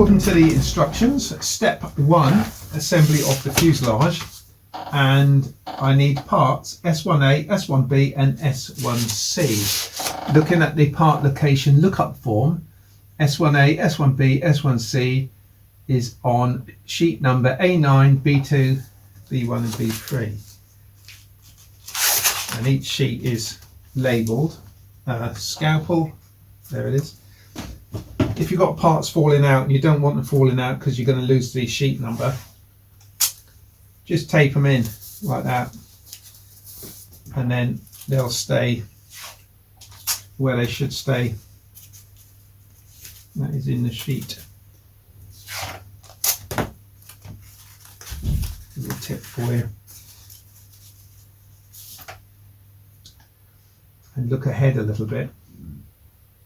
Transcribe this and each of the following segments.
according to the instructions, step 1, assembly of the fuselage, and I need parts S1A, S1B and S1C. Looking at the part location lookup form, S1A, S1B, S1C is on sheet number A9, B2, B1 and B3. And each sheet is labelled. Scalpel, there it is. If you've got parts falling out and you don't want them falling out because you're going to lose the sheet number, just tape them in like that and then they'll stay where they should stay. That is in the sheet. A little tip for you. And look ahead a little bit.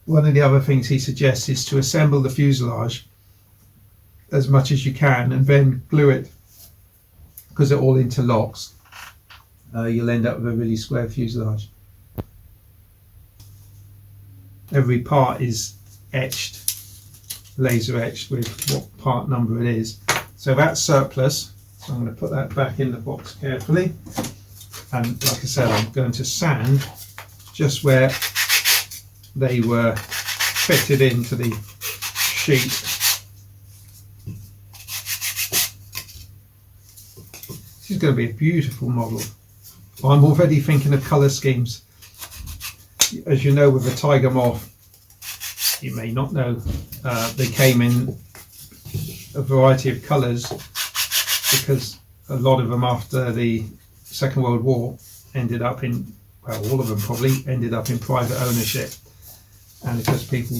One of the other things he suggests is to assemble the fuselage as much as you can and then glue it, because it all interlocks. You'll end up with a really square fuselage. Every part is etched, laser etched with what part number it is. So that's surplus. So I'm going to put that back in the box carefully. And like I said, I'm going to sand just where they were fitted into the sheet. This is going to be a beautiful model. I'm already thinking of colour schemes. As you know, with the Tiger Moth, you may not know, they came in a variety of colours because a lot of them after the Second World War ended up in, well, all of them probably ended up in private ownership, and because people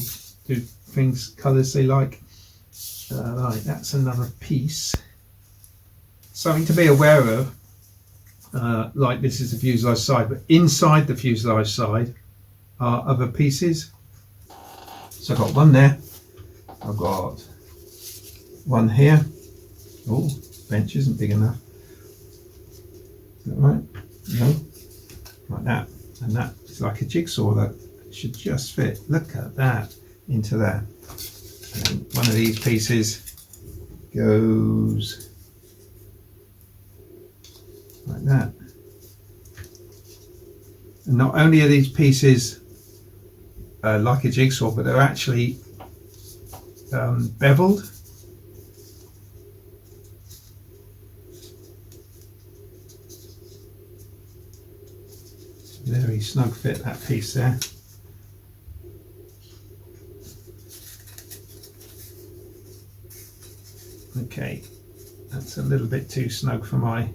do things, colours they like. Right, that's another piece. Something to be aware of, like this is the fuselage side, but inside the fuselage side are other pieces. So I've got one there, I've got one here. Oh, bench isn't big enough. Is that right? No. Like that. And that is like a jigsaw that should just fit. Look at that into there. And one of these pieces goes like that. And not only are these pieces like a jigsaw, but they're actually beveled. Very snug fit, that piece there. Okay, that's a little bit too snug for my...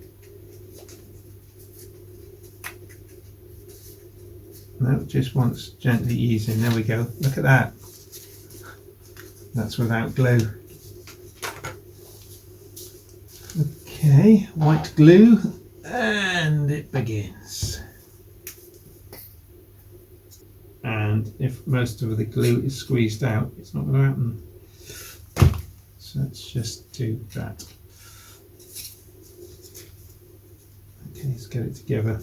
No, just wants gently easing. There we go. Look at that. That's without glue. Okay, white glue, and it begins. And if most of the glue is squeezed out, it's not going to happen. So let's just do that. Okay, let's get it together.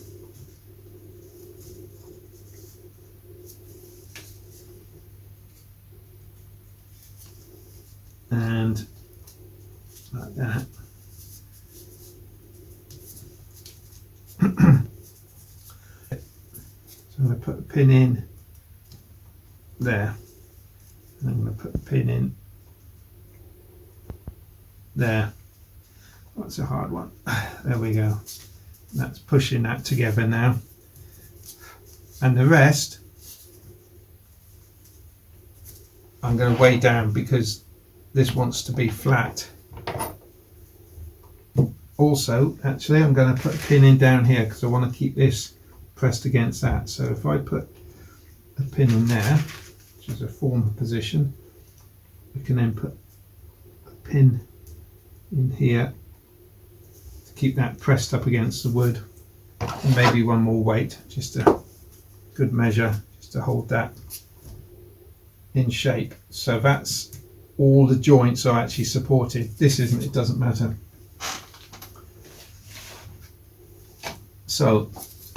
And like that. So I'm going to put a pin in there. And I'm going to put a pin in there. That's a hard one. There we go. That's pushing that together now. And the rest I'm going to weigh down because this wants to be flat. Also, actually, I'm going to put a pin in down here because I want to keep this pressed against that. So if I put a pin in there, which is a form position, we can then put a pin in here to keep that pressed up against the wood, and maybe one more weight, just a good measure, just to hold that in shape. So that's all the joints are actually supported. This isn't, it doesn't matter. So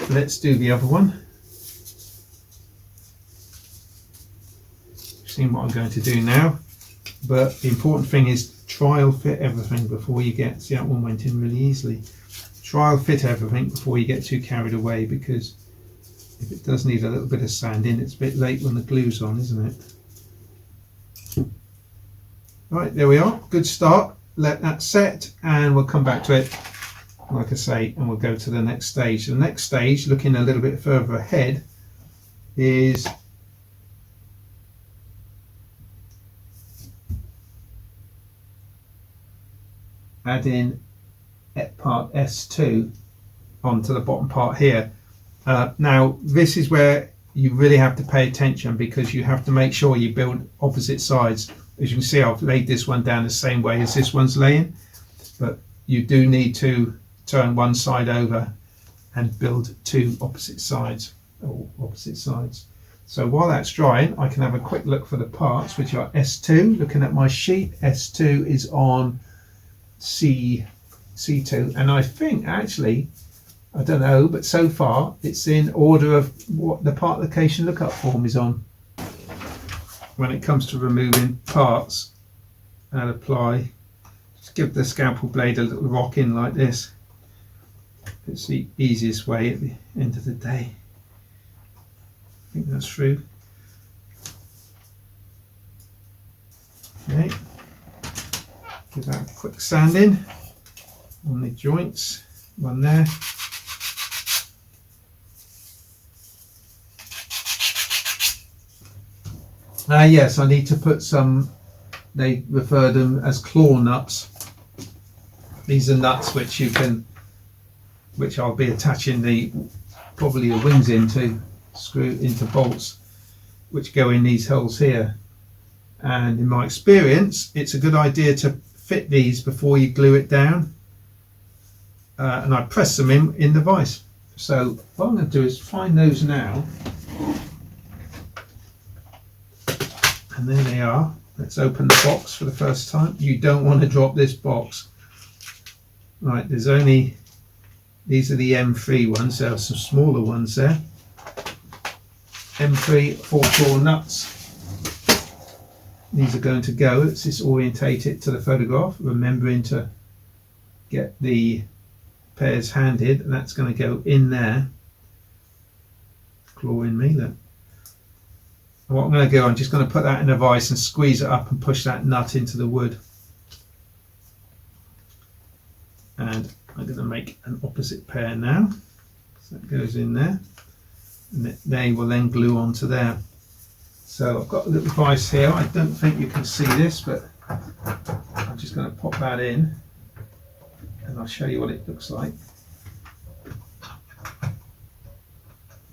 let's do the other one. You've seen what I'm going to do now. but the important thing is trial fit everything before you get, see that one went in really easily. Trial fit everything before you get too carried away, because if it does need a little bit of sanding, it's a bit late when the glue's on, isn't it? Right, there we are, good start. Let that set and we'll come back to it, like I say, and we'll go to the next stage. The next stage, looking a little bit further ahead, is adding part S2 onto the bottom part here. Now this is where you really have to pay attention, because you have to make sure you build opposite sides. As you can see, I've laid this one down the same way as this one's laying, but you do need to turn one side over and build two opposite sides, or opposite sides. So while that's drying, I can have a quick look for the parts, which are S2. Looking at my sheet, S2 is on C2, and I think actually, I don't know, but so far it's in order of what the part location lookup form is on. When it comes to removing parts and apply, just give the scalpel blade a little rock in like this. It's the easiest way at the end of the day. I think that's true. Okay, give that a quick sanding on the joints, one there. Yes, I need to put some, they refer them as claw nuts. These are nuts which you can, which I'll be attaching probably the wings into, screw into bolts, which go in these holes here. And in my experience, it's a good idea to fit these before you glue it down. And I press them in the vise. So what I'm going to do is find those now. And there they are. Let's open the box for the first time. You don't want to drop this box. Right, there's only, these are the M3 ones. There are some smaller ones there. M3 4-claw nuts. These are going to go. Let's just orientate it to the photograph, remembering to get the pairs handed. And that's going to go in there. Claw in me, look. What I'm going to do, I'm just going to put that in a vise and squeeze it up and push that nut into the wood. And I'm going to make an opposite pair now. So that goes in there. And they will then glue onto there. So I've got a little vise here. I don't think you can see this, but I'm just going to pop that in. And I'll show you what it looks like.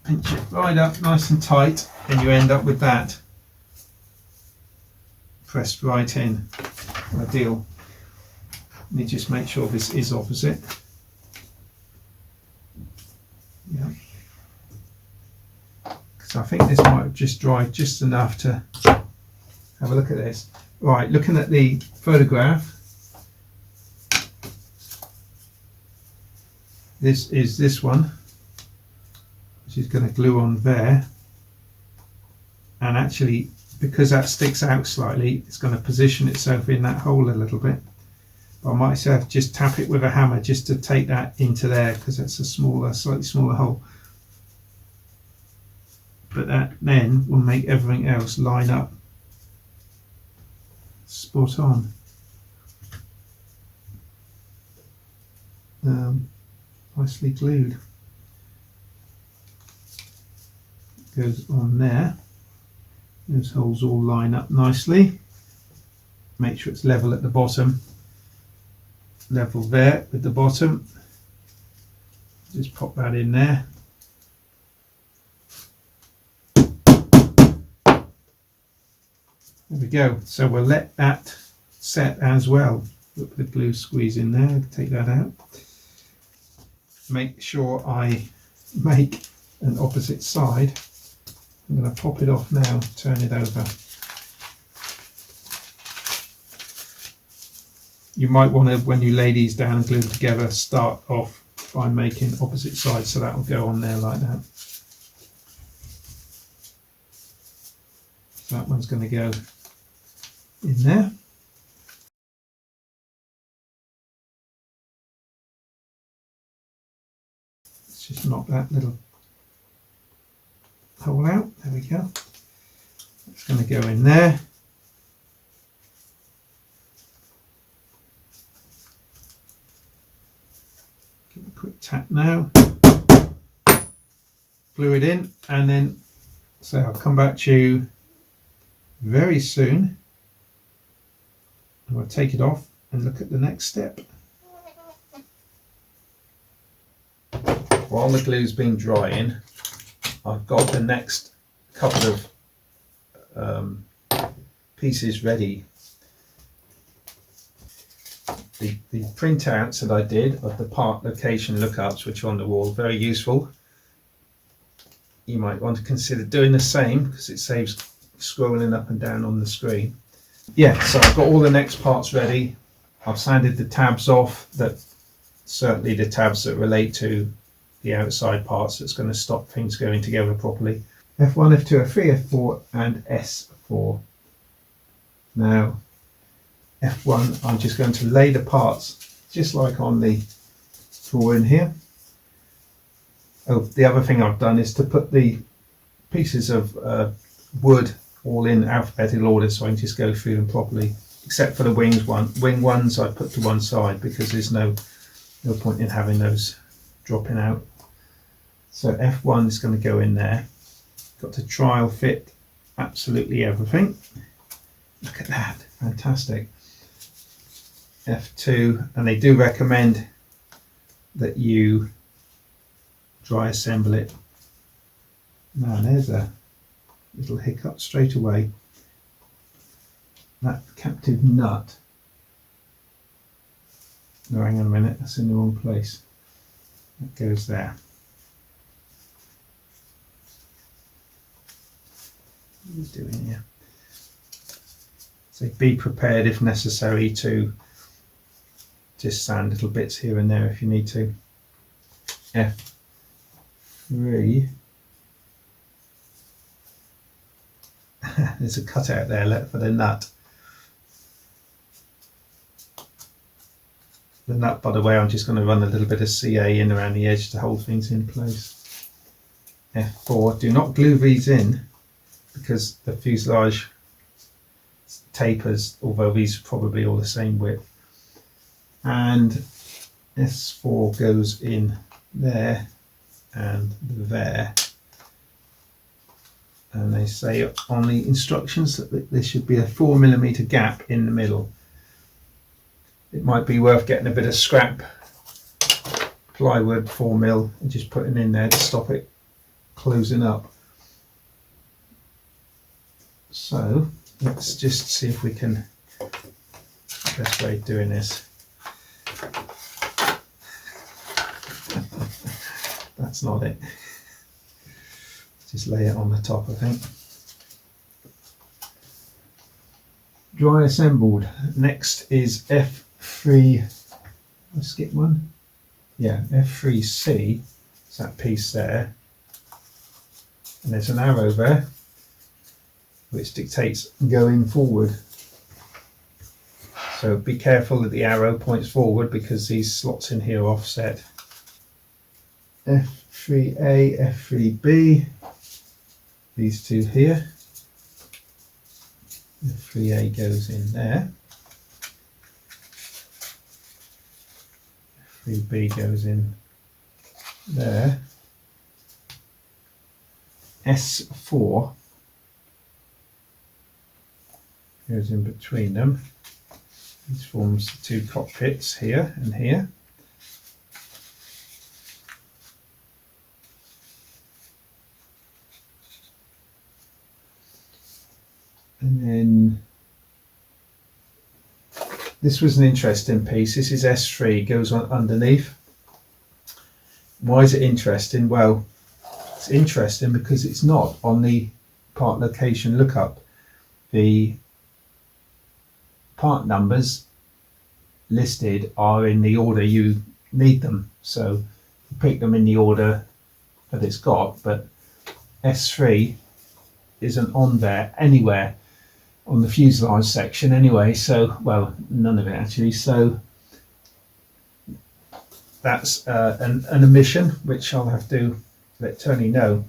Pinch it right up nice and tight, and you end up with that pressed right in. Ideal. Let me just make sure this is opposite. Yeah. Because I think this might have just dried just enough to have a look at this. Right, looking at the photograph, this is this one. Is going to glue on there, and actually because that sticks out slightly, it's going to position itself in that hole a little bit. But I might have just tap it with a hammer just to take that into there, because it's a smaller, slightly smaller hole. But that then will make everything else line up spot on. Nicely glued. Goes on there. Those holes all line up nicely. Make sure it's level at the bottom. Level there with the bottom. Just pop that in there. There we go. So we'll let that set as well. Put the glue squeeze in there. Take that out. Make sure I make an opposite side. I'm going to pop it off now, turn it over. You might want to, when you lay these down and glue them together, start off by making opposite sides, so that will go on there like that. So that one's going to go in there. Let's just knock that little hole out. There we go. It's going to go in there. Give it a quick tap now. Glue it in, and then so I'll come back to you very soon. And we'll take it off and look at the next step. While the glue's been drying, I've got the next couple of pieces ready. The printouts that I did of the part location lookups, which are on the wall, very useful. You might want to consider doing the same because it saves scrolling up and down on the screen. Yeah, so I've got all the next parts ready. I've sanded the tabs off, that certainly the tabs that relate to the outside parts, that's going to stop things going together properly. F1, F2, F3, F4 and S4. Now F1, I'm just going to lay the parts just like on the drawing here. Oh, the other thing I've done is to put the pieces of wood all in alphabetical order so I can just go through them properly, except for the wing ones I put to one side because there's no point in having those dropping out. So F1 is going to go in there. Got to trial fit absolutely everything. Look at that, fantastic. F2, and they do recommend that you dry assemble it. Now there's a little hiccup straight away. That captive nut. No, hang on a minute, that's in the wrong place. That goes there. What are you doing here? So be prepared if necessary to just sand little bits here and there if you need to. F3. There's a cutout there for the nut. The nut, by the way, I'm just going to run a little bit of CA in around the edge to hold things in place. F4. Do not glue these in because the fuselage tapers, although these are probably all the same width. And S4 goes in there and there. And they say on the instructions that there should be a 4mm gap in the middle. It might be worth getting a bit of scrap plywood 4mm and just putting in there to stop it closing up. So let's just see if we can, best way of doing this. That's not it. Just lay it on the top, I think. Dry assembled. Next is F3. I skip one. Yeah, F3C. It's that piece there. And there's an arrow there, which dictates going forward. So be careful that the arrow points forward because these slots in here are offset. F3A, F3B. These two here. F3A goes in there. F3B goes in there. S4 goes in between them. This forms the two cockpits here and here. And then this was an interesting piece. This is S3, goes on underneath. Why is it interesting? Well, it's interesting because it's not on the part location lookup. The part numbers listed are in the order you need them. So you pick them in the order that it's got, but S3 isn't on there anywhere. on the fuselage section anyway, so, well, none of it actually, so that's an omission which I'll have to let Tony know.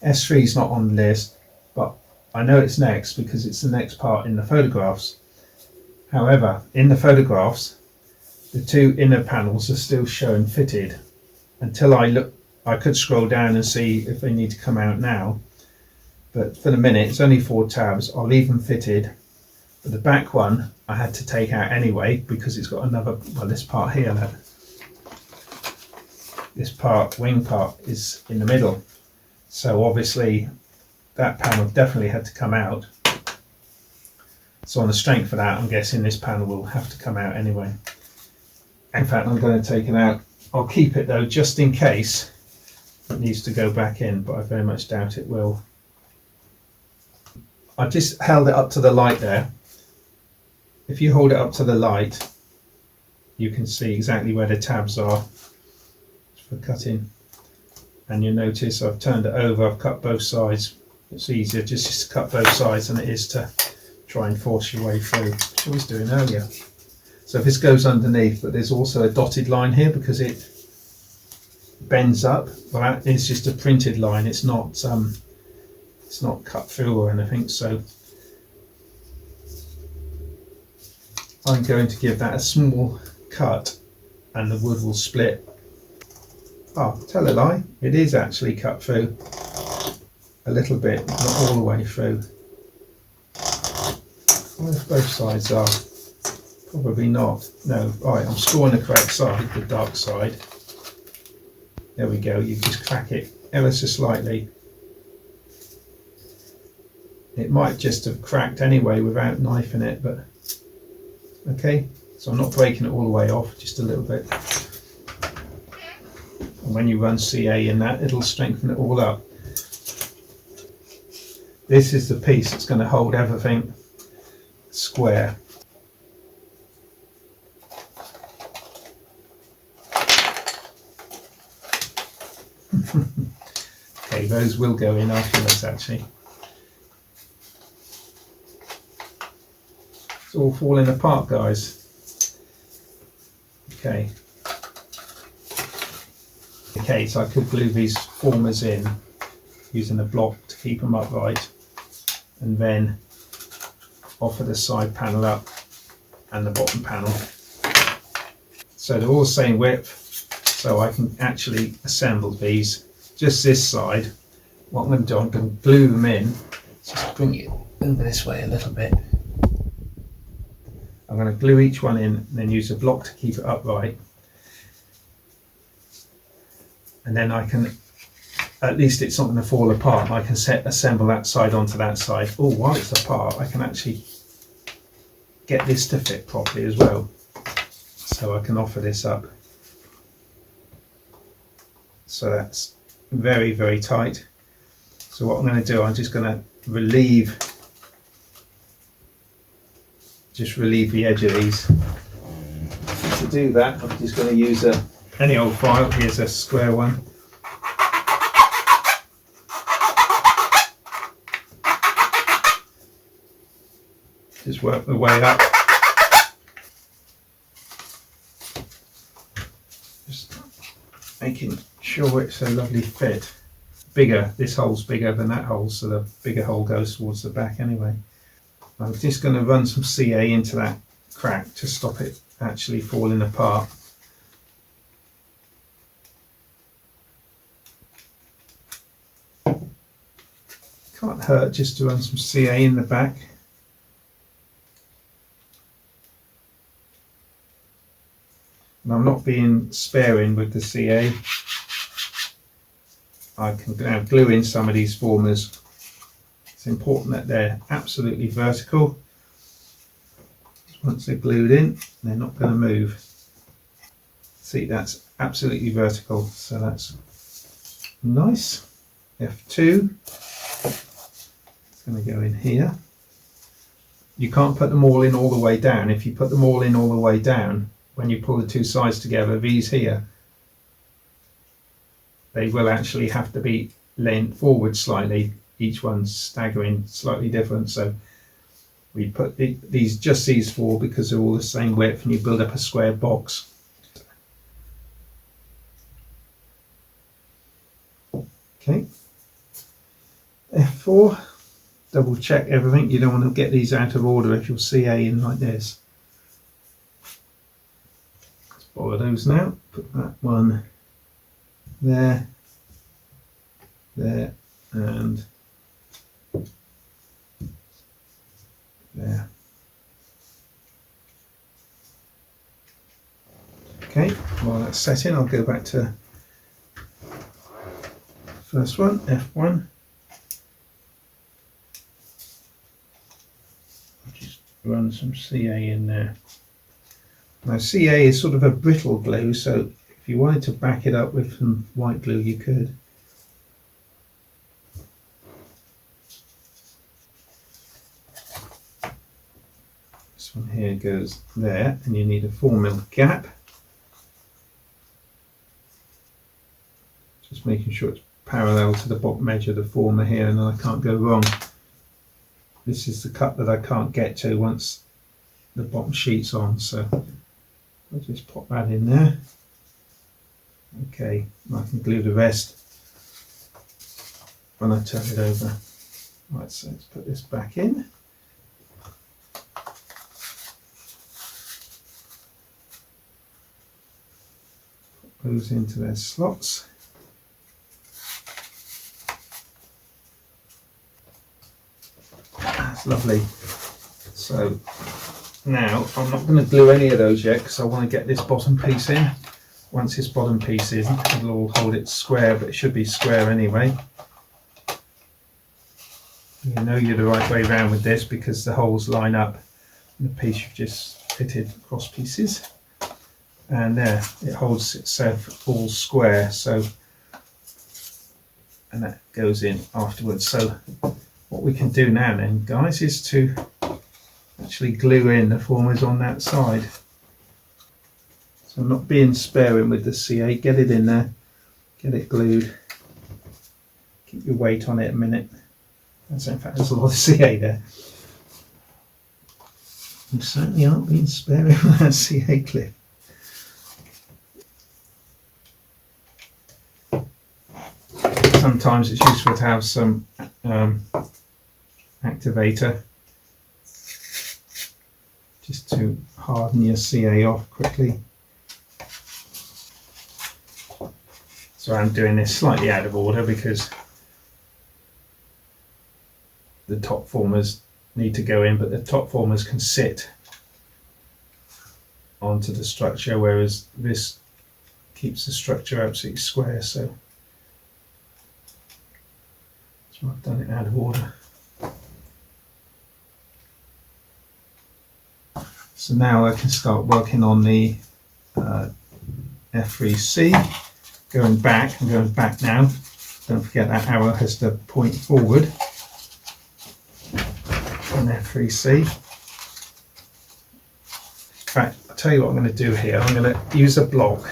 S3 is not on the list, but I know it's next because it's the next part in the photographs. However, in the photographs, the two inner panels are still shown fitted. Until I could scroll down and see if they need to come out now, but for the minute it's only 4 tabs. I'll leave them fitted, but the back one I had to take out anyway because it's got another, well, this part here, this part, wing part, is in the middle, so obviously that panel definitely had to come out. So on the strength of that, I'm guessing this panel will have to come out anyway. In fact, I'm going to take it out. I'll keep it though, just in case it needs to go back in, but I very much doubt it will. I just held it up to the light there. If you hold it up to the light, you can see exactly where the tabs are for cutting. And you'll notice I've turned it over, I've cut both sides. It's easier just to cut both sides than it is to try and force your way through, which I was doing earlier. So this goes underneath, but there's also a dotted line here because it bends up. Well, that is just a printed line. It's not cut through or anything. So I'm going to give that a small cut, and the wood will split. Oh, tell a lie. It is actually cut through a little bit, not all the way through. Well, if both sides are. Probably not. No. Right, I'm scoring the correct side, the dark side. There we go. You just crack it ever so slightly. It might just have cracked anyway without knifing it, but okay. So I'm not breaking it all the way off, just a little bit. And when you run CA in that, it'll strengthen it all up. This is the piece that's going to hold everything square. Okay, those will go in afterwards actually. It's all falling apart, guys. Okay. Okay, so I could glue these formers in using a block to keep them upright, and then offer the side panel up and the bottom panel. So they're all the same width. So I can actually assemble these, just this side. What I'm going to do, I'm going to glue them in. Just bring it over this way a little bit. I'm going to glue each one in and then use a block to keep it upright. And then I can, at least it's not going to fall apart. I can assemble that side onto that side. Oh, while it's apart, I can actually get this to fit properly as well. So I can offer this up. So that's very, very tight. So what I'm going to do, I'm just going to relieve the edge of these. To do that, I'm just going to use any old file. Here's a square one. Just work my way up. Just making sure it's a lovely fit. Bigger, this hole's bigger than that hole, so the bigger hole goes towards the back anyway. I'm just going to run some CA into that crack to stop it actually falling apart. Can't hurt just to run some CA in the back. And I'm not being sparing with the CA. I can now glue in some of these formers. It's important that they're absolutely vertical. Once they're glued in, they're not going to move. See, that's absolutely vertical, so that's nice. F2. It's going to go in here. You can't put them all in all the way down. If you put them all in all the way down, when you pull the two sides together, these here, they will actually have to be leaned forward slightly. Each one's staggering slightly different, so We put these four because they're all the same width, and you build up a square box. Okay, F4, double check everything. You don't want to get these out of order if you're CA in like this. Let's borrow those now, put that one there, there, and there. Okay, while that's setting, I'll go back to first one, F1. I'll just run some CA in there. Now CA is sort of a brittle glue, so if you wanted to back it up with some white glue, you could. This one here goes there, and you need a 4mm gap. Just making sure it's parallel to the bottom edge of the former here, and then I can't go wrong. This is the cut that I can't get to once the bottom sheet's on, so I'll just pop that in there. Okay, I can glue the rest when I turn it over. Right, so let's put this back in. Put those into their slots. That's lovely. So now I'm not going to glue any of those yet because I want to get this bottom piece in. Once this bottom piece is, it'll all hold it square, but it should be square anyway. You know you're the right way around with this because the holes line up in the piece you've just fitted cross pieces. And there, it holds itself all square, so, and that goes in afterwards. So what we can do now then, guys, is to actually glue in the formers on that side. So I'm not being sparing with the CA, get it in there, get it glued, keep your weight on it a minute. That's, in fact, there's a lot of CA there. You certainly aren't being sparing with that CA clip. Sometimes it's useful to have some activator just to harden your CA off quickly. So I'm doing this slightly out of order because the top formers need to go in, but the top formers can sit onto the structure, whereas this keeps the structure absolutely square. So I've done it out of order. So now I can start working on the F3C, going back. I'm going back now. Don't forget that arrow has to point forward on F3C. In fact, I'll tell you what I'm going to do here. I'm going to use a block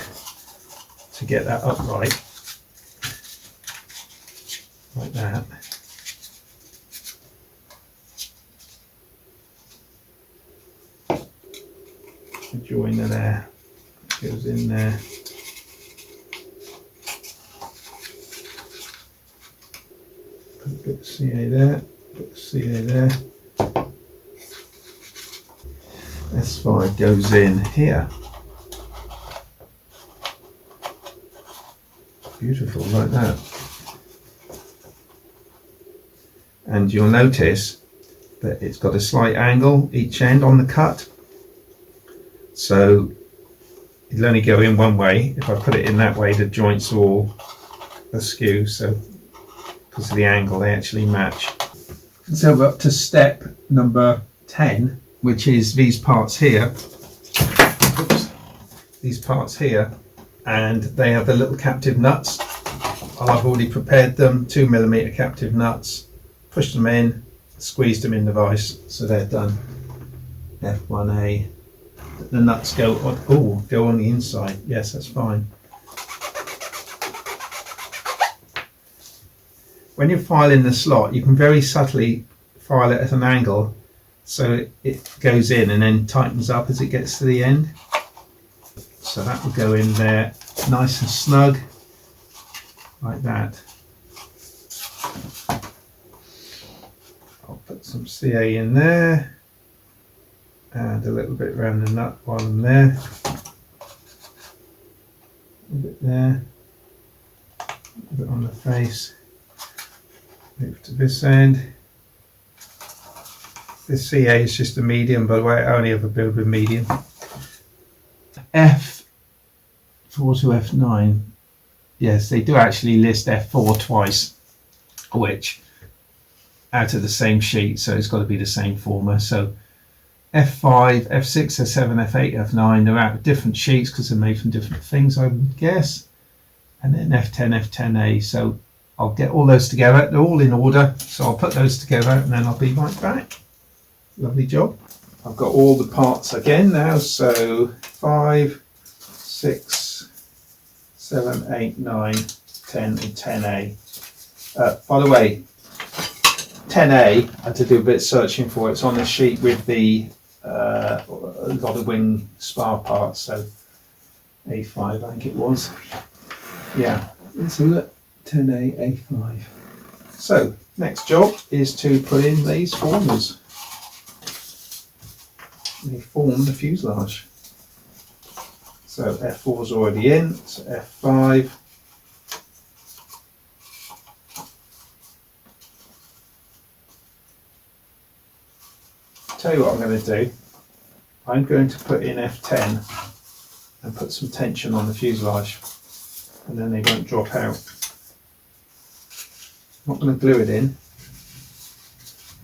to get that upright, like that. The joiner there goes in there. Put a bit of CA there, bit of CA there. S5 goes in here. Beautiful, like that. And you'll notice that it's got a slight angle each end on the cut. So it'll only go in one way. If I put it in that way, the joints are all askew, so because of the angle they actually match. So we're up to step number 10, which is these parts here. Oops. These parts here, and they have the little captive nuts. I've already prepared them, 2mm captive nuts, pushed them in, squeezed them in the vise, so they're done. F1A. The nuts go on the inside. Yes, that's fine. When you file in the slot, you can very subtly file it at an angle so it goes in and then tightens up as it gets to the end. So that will go in there nice and snug like that. I'll put some CA in there and a little bit around the nut while I'm there. A bit there, a bit on the face. Move to this end. This CA is just a medium, by the way. I only ever build with medium. F4 to F9. Yes, they do actually list F4 twice, which out of the same sheet, so it's got to be the same former. So F5, F6, F7, F8, F9, they're out of different sheets because they're made from different things, I would guess. And then F10, F10A. So I'll get all those together. They're all in order. So I'll put those together and then I'll be right back. Lovely job. I've got all the parts again now. So 5, 6, 7, 8, 9, 10 and 10A. By the way, 10A, I had to do a bit of searching for it. It's on the sheet with the a lot of wing spar parts, so A5 I think it was. Yeah, let's look. 10A, A5. So next job is to put in these formers. They form the fuselage. So F4 is already in, so F5. Tell you what I'm going to do. I'm going to put in F10 and put some tension on the fuselage, and then they won't drop out. I'm not going to glue it in.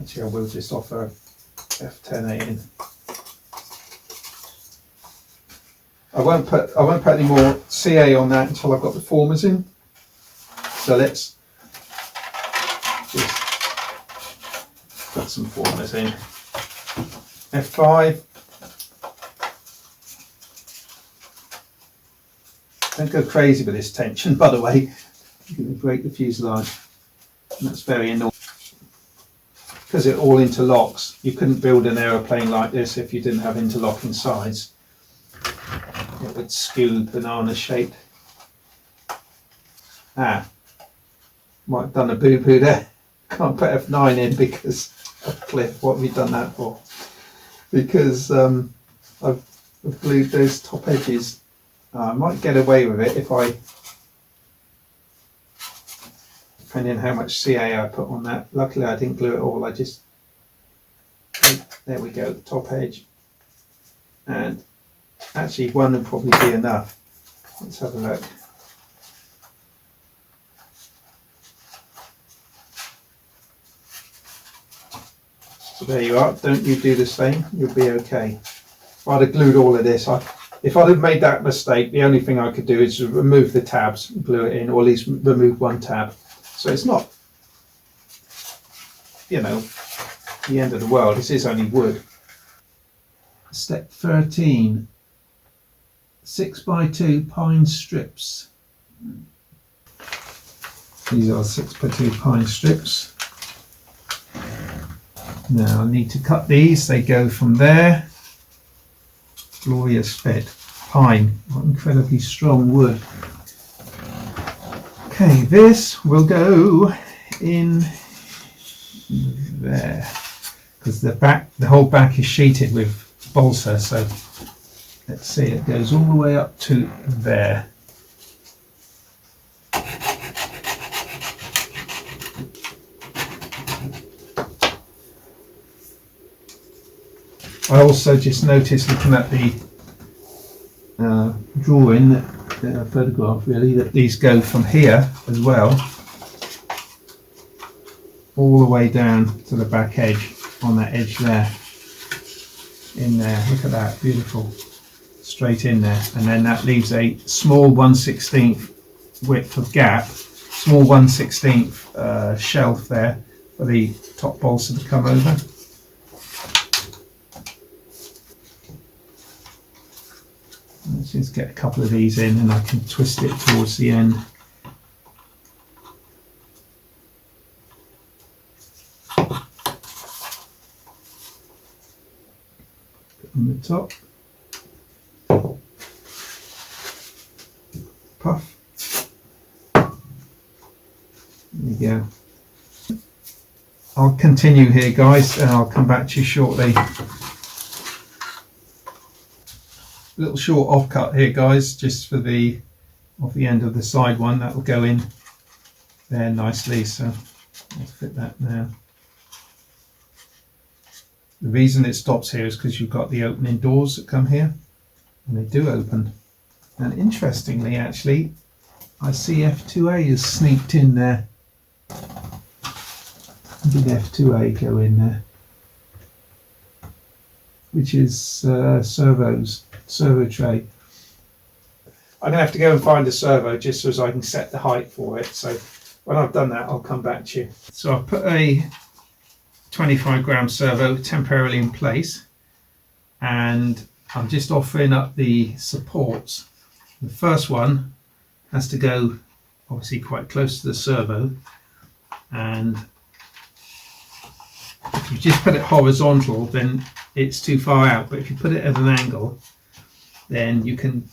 Actually, I will just offer F10A in. I won't put any more CA on that until I've got the formers in. So let's just put some formers in. F5. Don't go crazy with this tension, by the way. You're going to break the fuselage. And that's very annoying. Because it all interlocks. You couldn't build an aeroplane like this if you didn't have interlocking sides. It would skew banana shaped. Might have done a boo-boo there. Can't put F9 in because of Cliff. What have we done that for? Because I've glued those top edges. I might get away with it if I, depending on how much CA I put on that. Luckily I didn't glue it all, I just, there we go, top edge. And actually one would probably be enough. Let's have a look. So there you are, don't you do the same, you'll be okay. If I'd have glued all of this, if I'd have made that mistake, the only thing I could do is remove the tabs, glue it in, or at least remove one tab. So it's not, you know, the end of the world, this is only wood. Step 13, 6x2 pine strips. These are 6x2 pine strips. Now I need to cut these, they go from there. Glorious fit. Pine, what incredibly strong wood. Okay, this will go in there because the whole back is sheeted with balsa. So let's see, it goes all the way up to there. I also just noticed looking at the drawing, photograph really, that these go from here as well all the way down to the back edge, on that edge there, in there. Look at that, beautiful, straight in there, and then that leaves a small 1/16 width of gap, small 1/16 shelf there for the top balsa to come over. Let's just get a couple of these in and I can twist it towards the end. on the top. Puff. There you go. I'll continue here, guys, and I'll come back to you shortly. Little short offcut here, guys, just for the end of the side one. That will go in there nicely, so I'll fit that now. The reason it stops here is because you've got the opening doors that come here, and they do open. And interestingly, actually, I see F2A is sneaked in there. Did F2A go in there? Which is servo tray. I'm going to have to go and find a servo just so as I can set the height for it. So when I've done that, I'll come back to you. So I've put a 25-gram servo temporarily in place, and I'm just offering up the supports. The first one has to go obviously quite close to the servo, and if you just put it horizontal, then it's too far out, but if you put it at an angle, then you can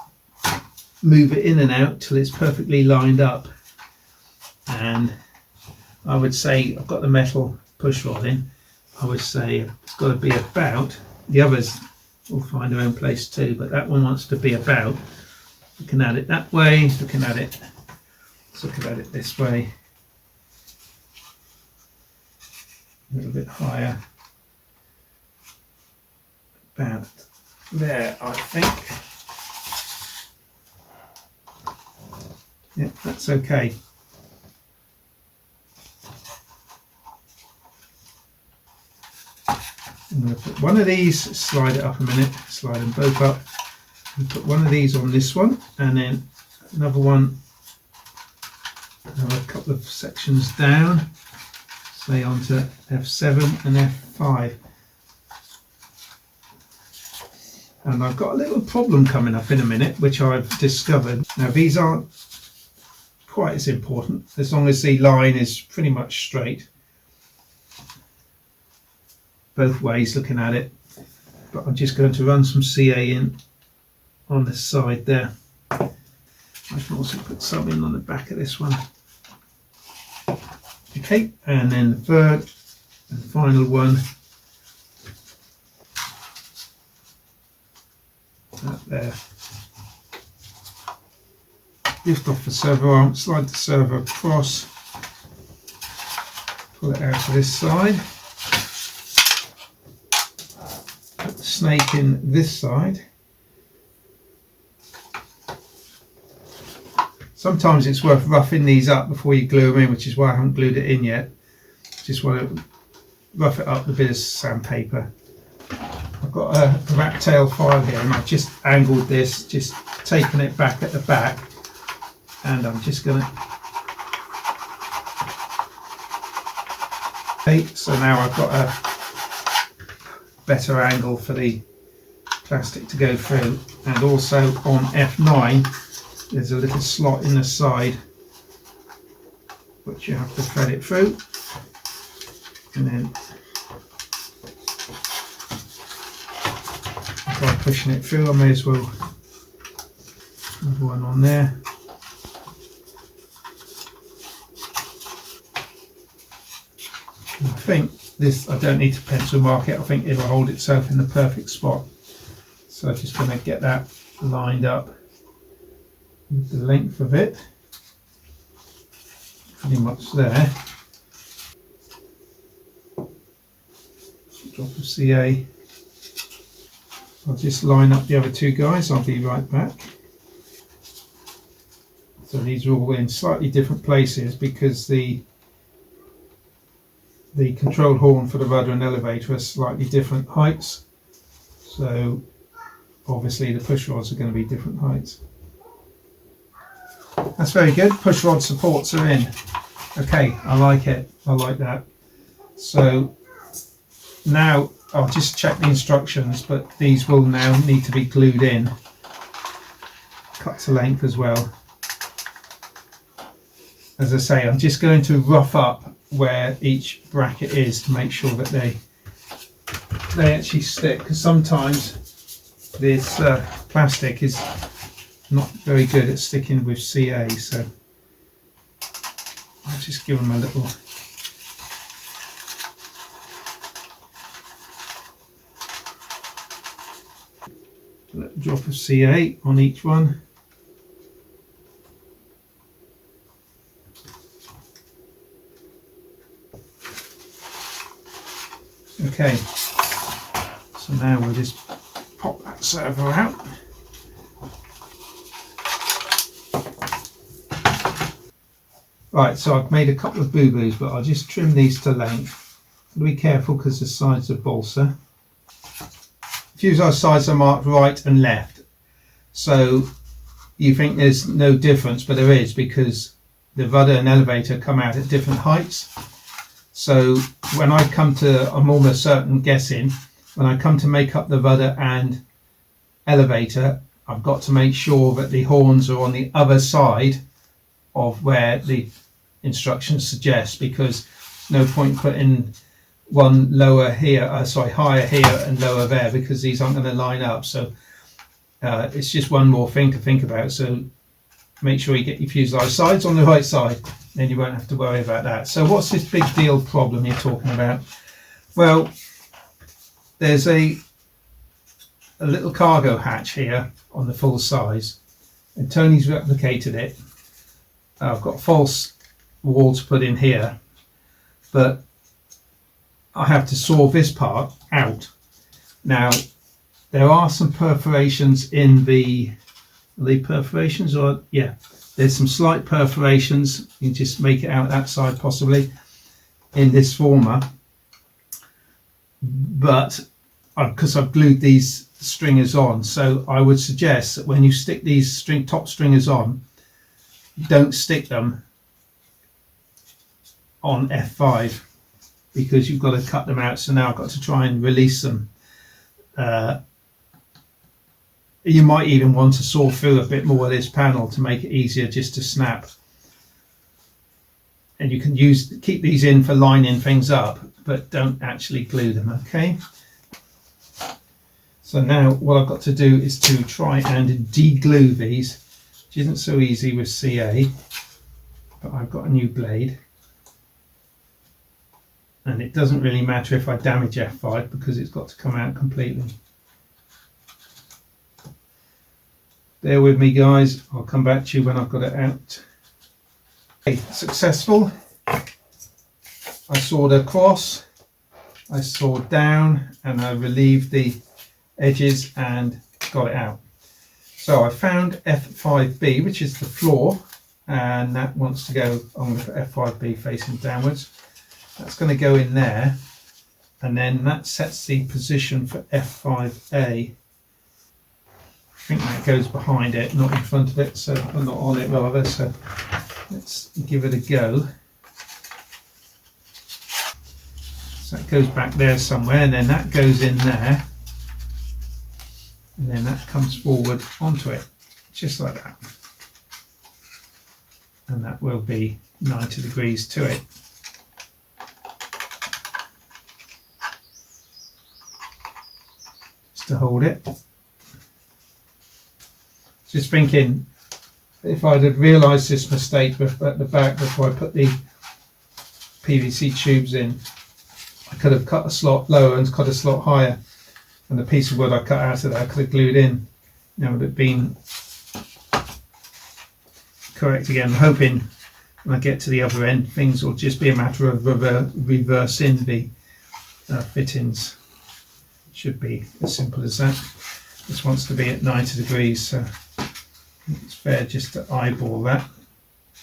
move it in and out till it's perfectly lined up. And I would say, I've got the metal push rod in, I would say it's got to be about, the others will find their own place too, but that one wants to be about, looking at it that way, looking at it this way, a little bit higher, about there, I think. Yeah, that's okay. I'm going to put one of these, slide it up a minute, slide them both up, and put one of these on this one, and then another one, a couple of sections down, say onto F7 and F5. And I've got a little problem coming up in a minute, which I've discovered. Now these aren't quite as important, as long as the line is pretty much straight, both ways looking at it. But I'm just going to run some CA in on the side there. I can also put some in on the back of this one. Okay, and then the third and final one, that there. Lift off the servo arm, slide the servo across, pull it out to this side, put the snake in this side. Sometimes it's worth roughing these up before you glue them in, which is why I haven't glued it in yet. Just want to rough it up with a bit of sandpaper. I've got a rat tail file here, and I've just angled this, just taken it back at the back, and I'm just going to... Okay, so now I've got a better angle for the plastic to go through, and also on F9 there's a little slot in the side which you have to thread it through, and then by pushing it through, I may as well another one on there. I think this, I don't need to pencil mark it, I think it'll hold itself in the perfect spot. So I'm just going to get that lined up with the length of it, pretty much there. Drop of CA. I'll just line up the other two guys, I'll be right back. So these are all in slightly different places because the control horn for the rudder and elevator are slightly different heights. So obviously the push rods are going to be different heights. That's very good. Push rod supports are in. Okay, I like it. I like that. So now I'll just check the instructions, but these will now need to be glued in. Cut to length as well. As I say, I'm just going to rough up where each bracket is to make sure that they actually stick, because sometimes this plastic is not very good at sticking with CA, so I'll just give them a little drop of CA on each one. Okay, so now we'll just pop that servo out. Right, so I've made a couple of boo-boos, but I'll just trim these to length. Be careful because the sides are balsa. Fuselage sides are marked right and left, so you think there's no difference, but there is, because the rudder and elevator come out at different heights. So when I come to, I'm almost certain guessing, when I come to make up the rudder and elevator, I've got to make sure that the horns are on the other side of where the instructions suggest, because no point putting one lower here, higher here and lower there, because these aren't going to line up. So it's just one more thing to think about. So make sure you get your fuselage sides on the right side, then you won't have to worry about that. So what's this big deal problem you're talking about? Well, there's a little cargo hatch here on the full size, and Tony's replicated it. I've got false wall to put in here, but I have to saw this part out. Now, there are some perforations in the perforations, or yeah, there's some slight perforations. You can just make it out that side possibly in this former, but because I've glued these stringers on, so I would suggest that when you stick these top stringers on, don't stick them on F5, because you've got to cut them out. So now I've got to try and release them. You might even want to saw through a bit more of this panel to make it easier just to snap. And you can keep these in for lining things up, but don't actually glue them, okay? So now what I've got to do is to try and de-glue these, which isn't so easy with CA, but I've got a new blade. And it doesn't really matter if I damage F5, because it's got to come out completely. Bear with me, guys, I'll come back to you when I've got it out. Okay, successful. I sawed across, I sawed down, and I relieved the edges and got it out. So I found F5B, which is the floor, and that wants to go, I'm going to put F5B facing downwards. That's going to go in there, and then that sets the position for F5A. I think that goes behind it, not in front of it, so I'm not on it rather, so let's give it a go. So that goes back there somewhere, and then that goes in there, and then that comes forward onto it, just like that. And that will be 90 degrees to it. Just to hold it. Just thinking, if I'd have realised this mistake at the back before I put the PVC tubes in, I could have cut a slot lower and cut a slot higher, and the piece of wood I cut out of that I could have glued in. Now would have been correct again. I'm hoping when I get to the other end, things will just be a matter of reversing the fittings. Should be as simple as that. This wants to be at 90 degrees, so it's fair just to eyeball that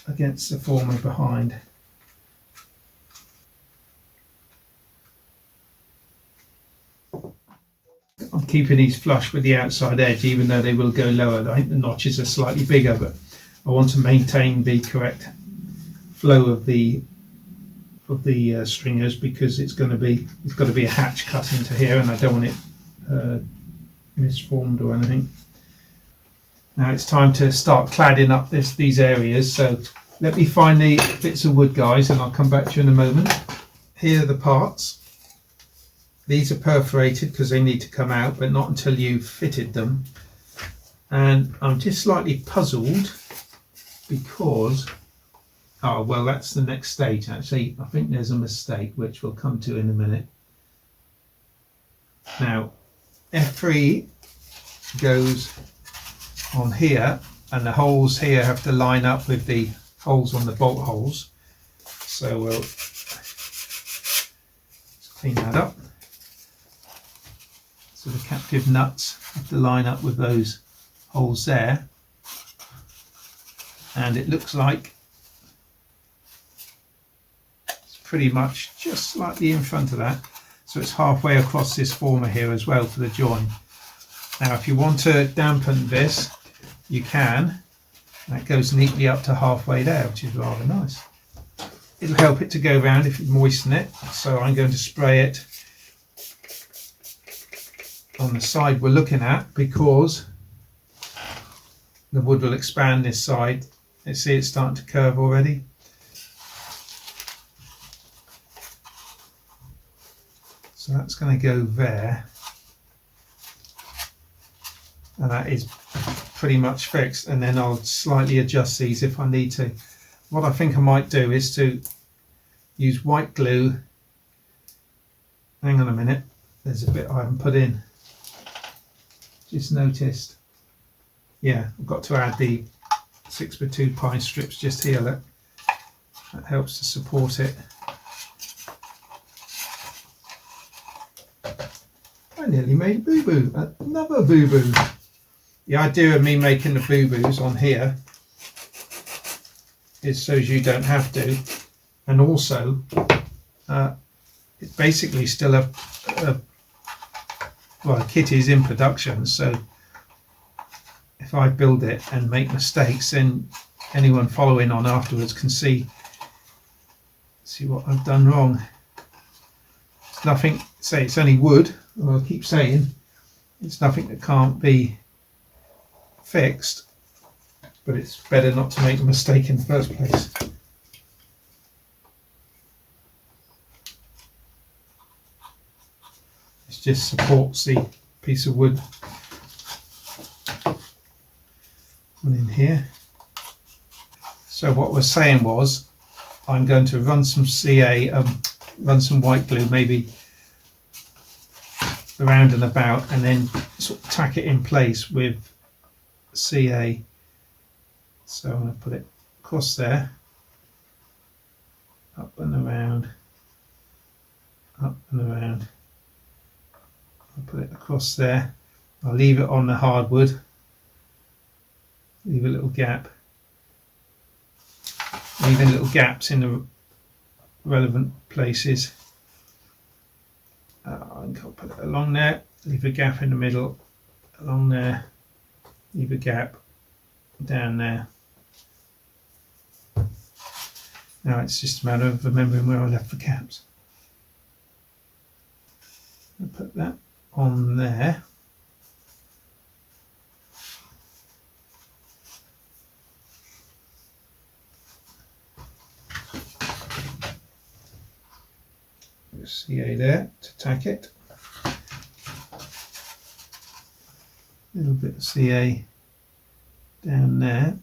against the former behind. I'm keeping these flush with the outside edge, even though they will go lower. I think the notches are slightly bigger, but I want to maintain the correct flow of the stringers, because it's got to be a hatch cut into here, and I don't want it misformed or anything. Now it's time to start cladding up these areas, so let me find the bits of wood, guys, and I'll come back to you in a moment. Here are the parts. these are perforated because they need to come out, but not until you've fitted them. And I'm just slightly puzzled because, oh well, that's the next stage actually. I think there's a mistake which we'll come to in a minute. Now F3 goes on here, and the holes here have to line up with the holes on the bolt holes. So we'll clean that up. So the captive nuts have to line up with those holes there, and it looks like it's pretty much just slightly in front of that, so it's halfway across this former here as well for the join. Now if you want to dampen this, you can. That goes neatly up to halfway there, which is rather nice. It'll help it to go round if you moisten it, so I'm going to spray it on the side we're looking at, because the wood will expand this side. You see it's starting to curve already. So that's going to go there, and that is pretty much fixed, and then I'll slightly adjust these if I need to. What I think I might do is to use white glue. Hang on a minute, there's a bit I haven't put in. Just noticed. Yeah, I've got to add the 6x2 pine strips just here. Look, that helps to support it. I nearly made a boo-boo, another boo-boo. The idea of me making the boo-boos on here is so you don't have to, and also it's basically still well, a kit is in production, so if I build it and make mistakes, then anyone following on afterwards can see what I've done wrong. It's nothing, say it's only wood, I'll keep saying it's nothing that can't be fixed, but it's better not to make a mistake in the first place. It just supports the piece of wood on in here. So what we're saying was, I'm going to run some run some white glue maybe around and about, and then sort of tack it in place with CA. So I'm going to put it across there, up and around, up and around. I'll put it across there. I'll leave it on the hardwood, leave a little gap, leaving little gaps in the relevant places. I'll put it along there, leave a gap in the middle, along there, leave a gap down there. Now it's just a matter of remembering where I left the caps. I'll put that on there. CA there to tack it. A little bit of CA down there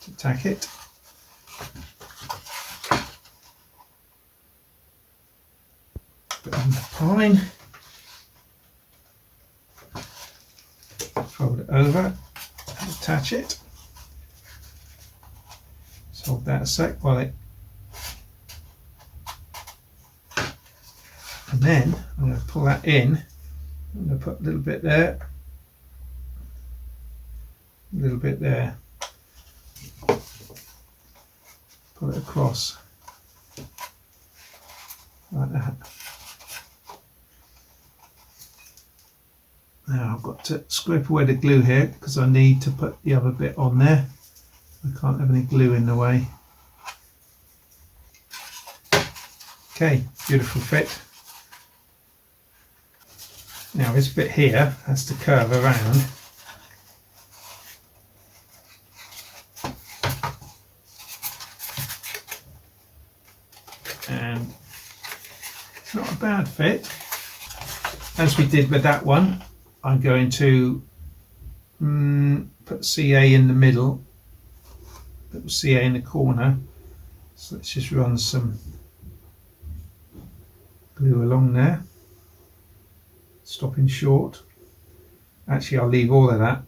to tack it. Put on the pine. Fold it over and attach it. Just hold that a sec while it. And then I'm going to pull that in. I'm going to put a little bit there, a little bit there. Pull it across like that. Now I've got to scrape away the glue here because I need to put the other bit on there. I can't have any glue in the way. Okay, beautiful fit. Now this bit here has to curve around. And not a bad fit. As we did with that one, I'm going to put CA in the middle, put CA in the corner. So let's just run some glue along there, stopping short. Actually, I'll leave all of that.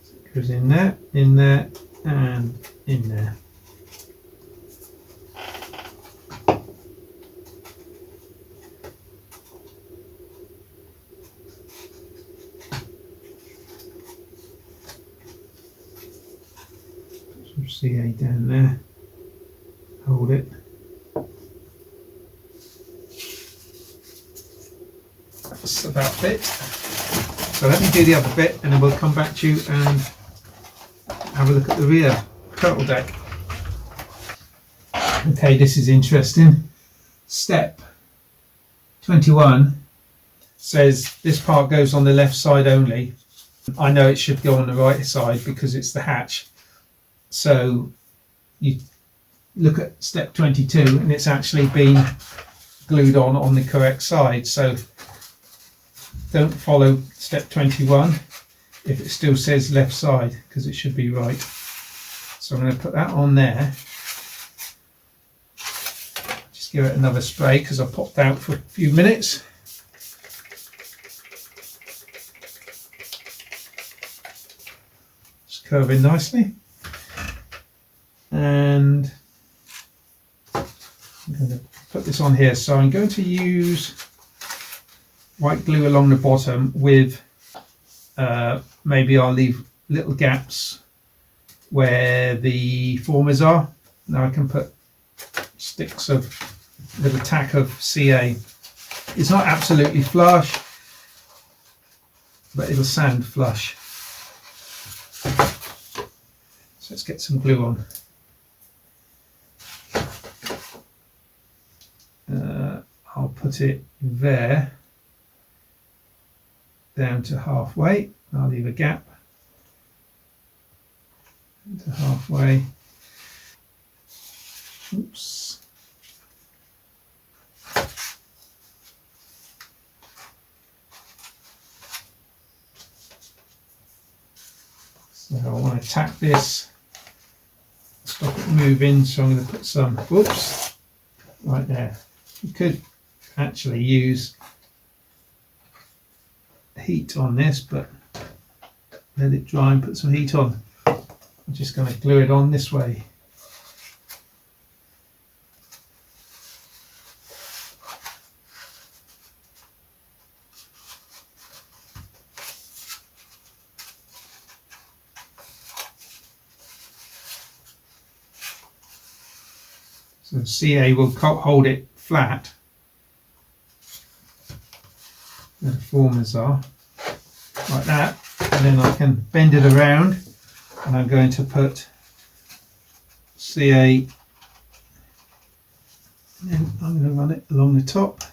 So it goes in there, and in there. Put some CA down there, hold it. That's about it. So let me do the other bit and then we'll come back to you and have a look at the rear turtle deck. Okay, this is interesting. Step 21 says this part goes on the left side only. I know it should go on the right side because it's the hatch. So you look at step 22 and it's actually been glued on the correct side. So don't follow step 21 if it still says left side, because it should be right. So I'm going to put that on there. Just give it another spray because I popped out for a few minutes. It's curving nicely. And I'm going to put this on here. So I'm going to use white glue along the bottom with maybe I'll leave little gaps where the formers are. Now I can put sticks of little tack of CA. It's not absolutely flush, but it'll sound flush. So let's get some glue on. I'll put it there, down to halfway. I'll leave a gap to halfway. Oops. So I want to tack this, stop it moving, so I'm going to put some, whoops, right there. You could actually use heat on this, but let it dry and put some heat on. I'm just going to glue it on this way. So CA will hold it flat where the formers are, like that, and then I can bend it around and I'm going to put CA, and I'm going to run it along the top.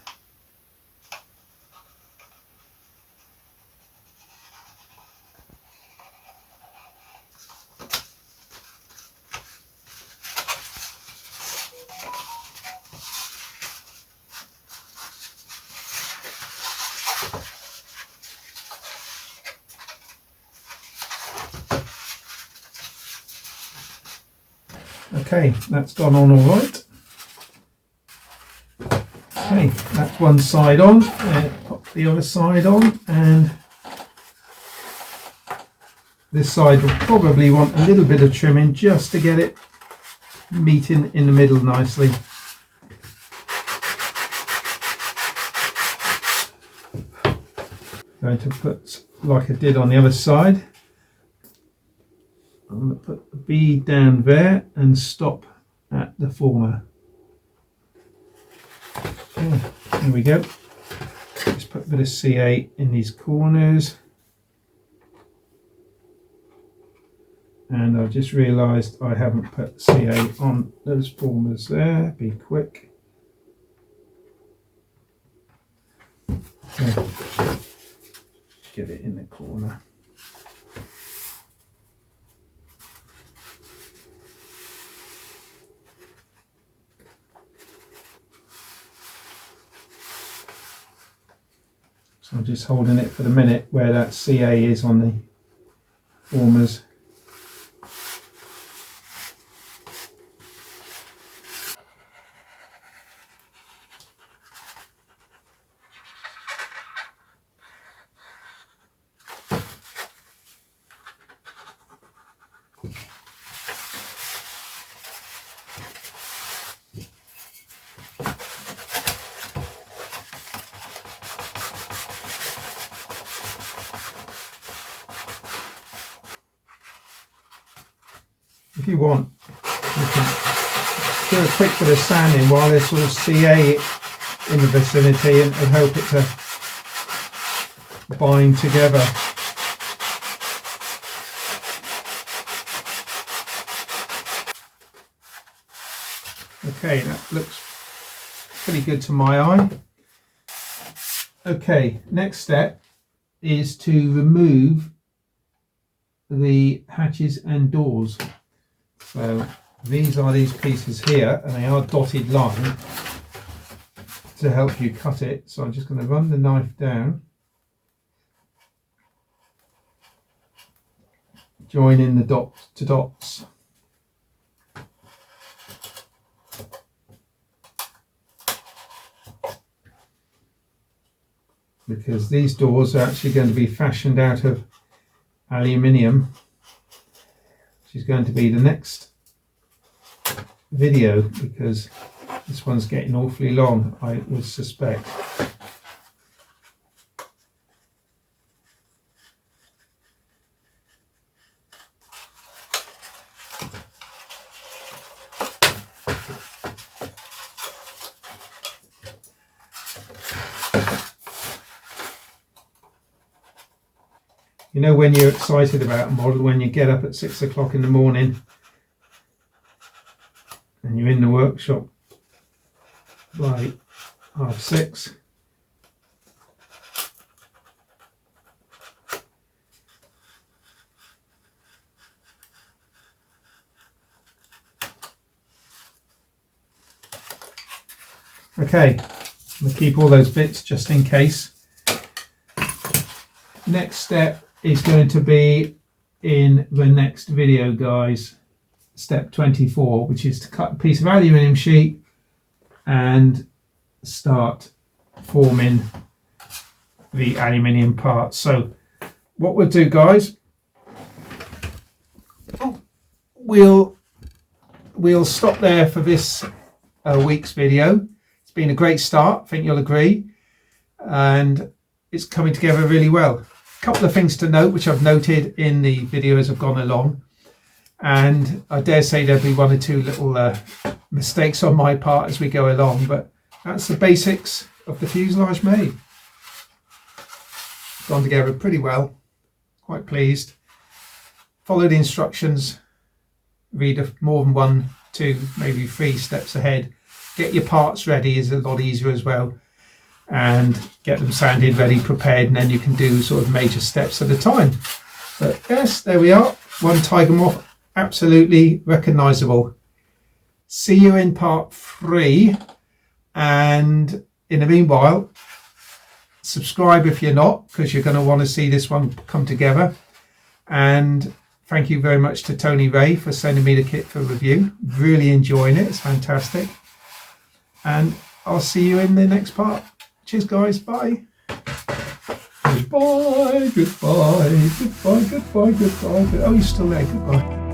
Okay, that's gone on all right. Okay, that's one side on. Pop the other side on, and this side will probably want a little bit of trimming just to get it meeting in the middle nicely. Going to put, like I did on the other side, I'm going to put the bead down there and stop at the former. Okay, there we go. Just put a bit of CA in these corners. And I've just realised I haven't put CA on those formers there. Be quick. Okay. Get it in the corner. So I'm just holding it for the minute where that CA is on the formers. If you want, you can do a quick bit of sanding while there's sort of CA in the vicinity and hope it to bind together. Okay, that looks pretty good to my eye. Okay, next step is to remove the hatches and doors. So these are these pieces here, and they are dotted line to help you cut it. So I'm just going to run the knife down, join in the dots to dots. Because these doors are actually going to be fashioned out of aluminium, which is going to be the next video, because this one's getting awfully long, I would suspect. You know, when you're excited about a model, when you get up at 6 o'clock in the morning and you're in the workshop by 6:30. Okay, I'm going to keep all those bits just in case. Next step is going to be in the next video, guys, step 24, which is to cut a piece of aluminium sheet and start forming the aluminium parts. So what we'll do, guys, we'll stop there for this week's video. It's been a great start, I think you'll agree, and it's coming together really well. Couple of things to note, which I've noted in the video as I've gone along, and I dare say there'll be one or two little mistakes on my part as we go along, but that's the basics of the fuselage made. Gone together pretty well, quite pleased. Follow the instructions, read more than 1, 2, maybe 3 steps ahead. Get your parts ready is a lot easier as well, and get them sanded, ready, prepared, and then you can do sort of major steps at a time. But yes, there we are, one Tiger Moth, absolutely recognisable. See you in part 3, and in the meanwhile, subscribe if you're not, because you're going to want to see this one come together. And thank you very much to Tony Ray for sending me the kit for review. Really enjoying it, it's fantastic. And I'll see you in the next part. Cheers, guys. Bye. Goodbye, goodbye, goodbye, goodbye, goodbye. Oh, you're still there. Goodbye.